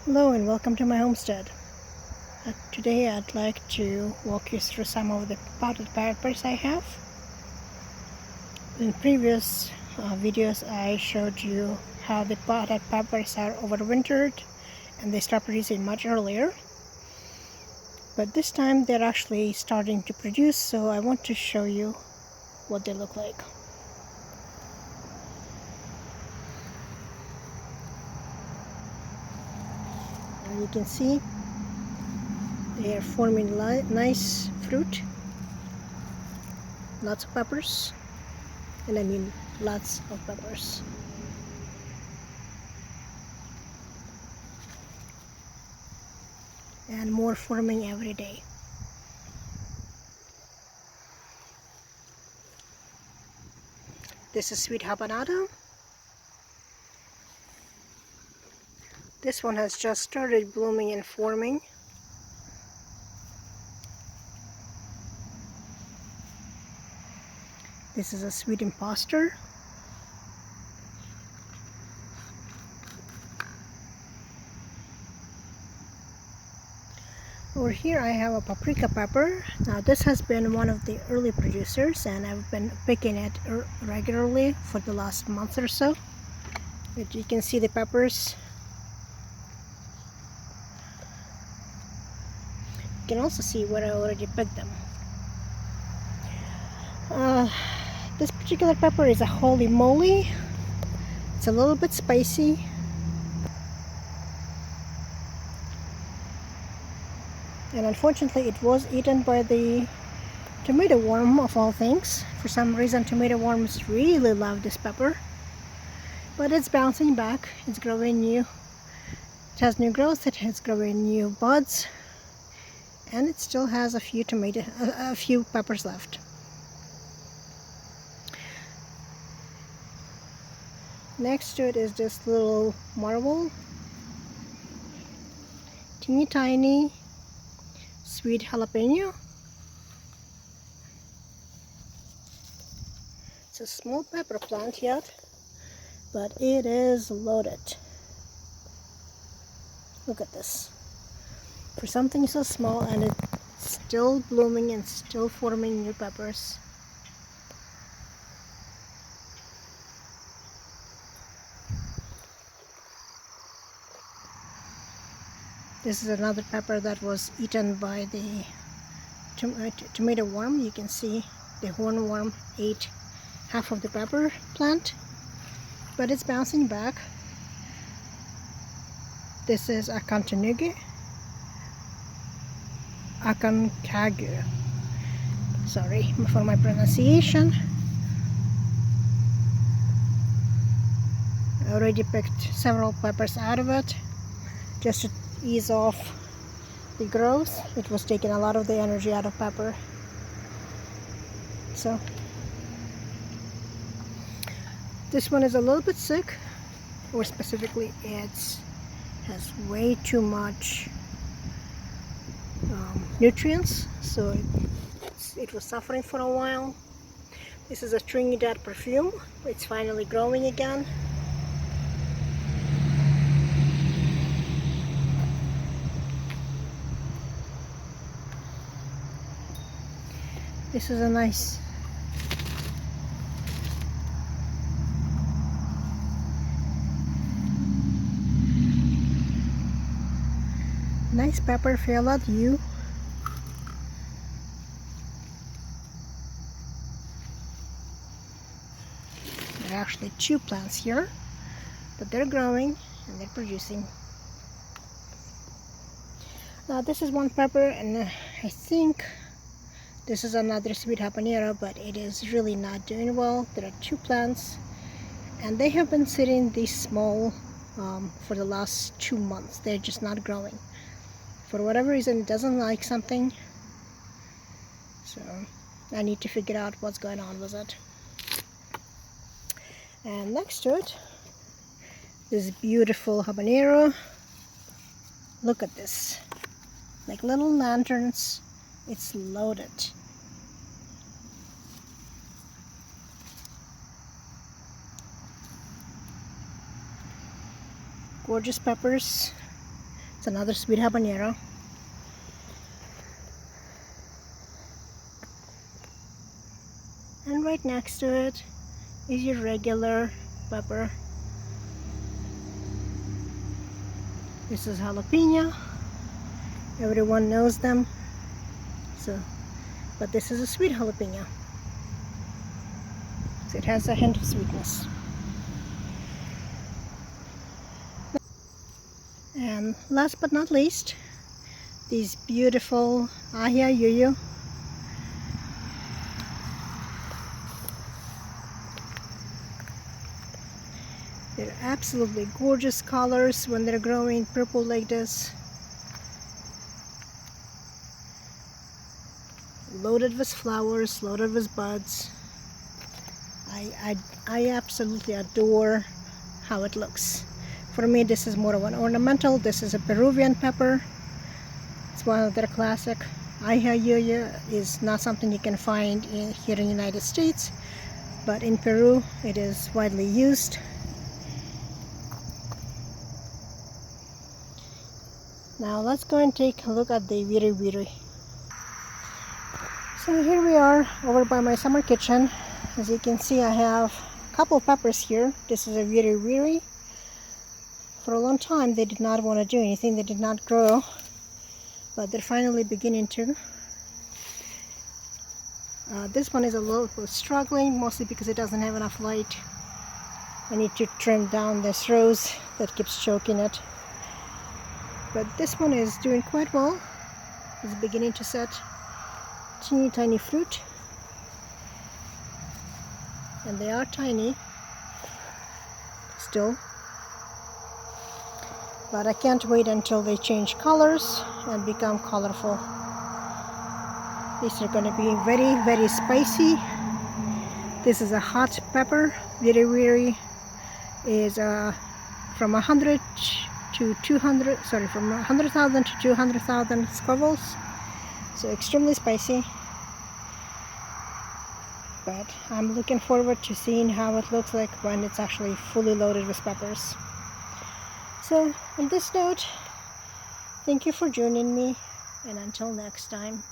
Hello and welcome to my homestead. Today I'd like to walk you through some of the potted peppers I have. In previous videos I showed you how the potted peppers are overwintered and they start producing much earlier. But this time they're actually starting to produce, so I want to show you what they look like. And you can see they are forming nice fruit. Lots of peppers. And I mean lots of peppers. And more forming every day. This is sweet habanado. This one has just started blooming and forming. This is a sweet imposter. Over here I have a paprika pepper. Now this has been one of the early producers and I've been picking it regularly for the last month or so. But you can see the peppers. You can also see where I already picked them. This particular pepper is a holy moly. It's a little bit spicy. And unfortunately it was eaten by the tomato worm of all things. For some reason tomato worms really love this pepper. But it's bouncing back, it's growing new. It has new growth, it has growing new buds. And it still has a few peppers left. Next to it is this little marble. Teeny tiny sweet jalapeno. It's a small pepper plant yet, but it is loaded. Look at this. For something so small and it's still blooming and still forming new peppers. This is another pepper that was eaten by the tomato worm. You can see the hornworm ate half of the pepper plant, but it's bouncing back. This is Aconcagua. Sorry for my pronunciation. I already picked several peppers out of it just to ease off the growth. It was taking a lot of the energy out of pepper. So this one is a little bit sick, or specifically it has way too much nutrients, so it was suffering for a while. This is a Trinidad perfume. It's finally growing again. This is a nice pepper Phyllodes. There are actually two plants here, but they're growing and they're producing. Now this is one pepper, and I think this is another sweet habanero, but it is really not doing well. There are two plants and they have been sitting this small for the last 2 months. They're just not growing. For whatever reason it doesn't like something, so I need to figure out what's going on with it. And next to it, this beautiful habanero. Look at this, like little lanterns. It's loaded. Gorgeous peppers. It's another sweet habanero. And right next to it is your regular pepper. This is jalapeno. Everyone knows them. But this is a sweet jalapeno. So it has a hint of sweetness. And last but not least, these beautiful aji yuyu. They're absolutely gorgeous colors when they're growing purple like this. Loaded with flowers, loaded with buds. I absolutely adore how it looks. For me, this is more of an ornamental. This is a Peruvian pepper. It's one of their classic. Aji yuyu is not something you can find here in the United States, but in Peru it is widely used. Now let's go and take a look at the wiri wiri. So here we are over by my summer kitchen. As you can see, I have a couple of peppers here. This is a wiri wiri. For a long time they did not want to do anything. They did not grow, but they're finally beginning to. This one is a little bit struggling, mostly because it doesn't have enough light. I need to trim down this rose that keeps choking it. But this one is doing quite well. It's beginning to set teeny tiny fruit. And they are tiny still. But I can't wait until they change colors and become colorful. These are going to be very, very spicy. This is a hot pepper. Wiri wiri is from 100 to 200, sorry, from 100,000 to 200,000 squavels. So extremely spicy. But I'm looking forward to seeing how it looks like when it's actually fully loaded with peppers. So on this note, thank you for joining me, and until next time.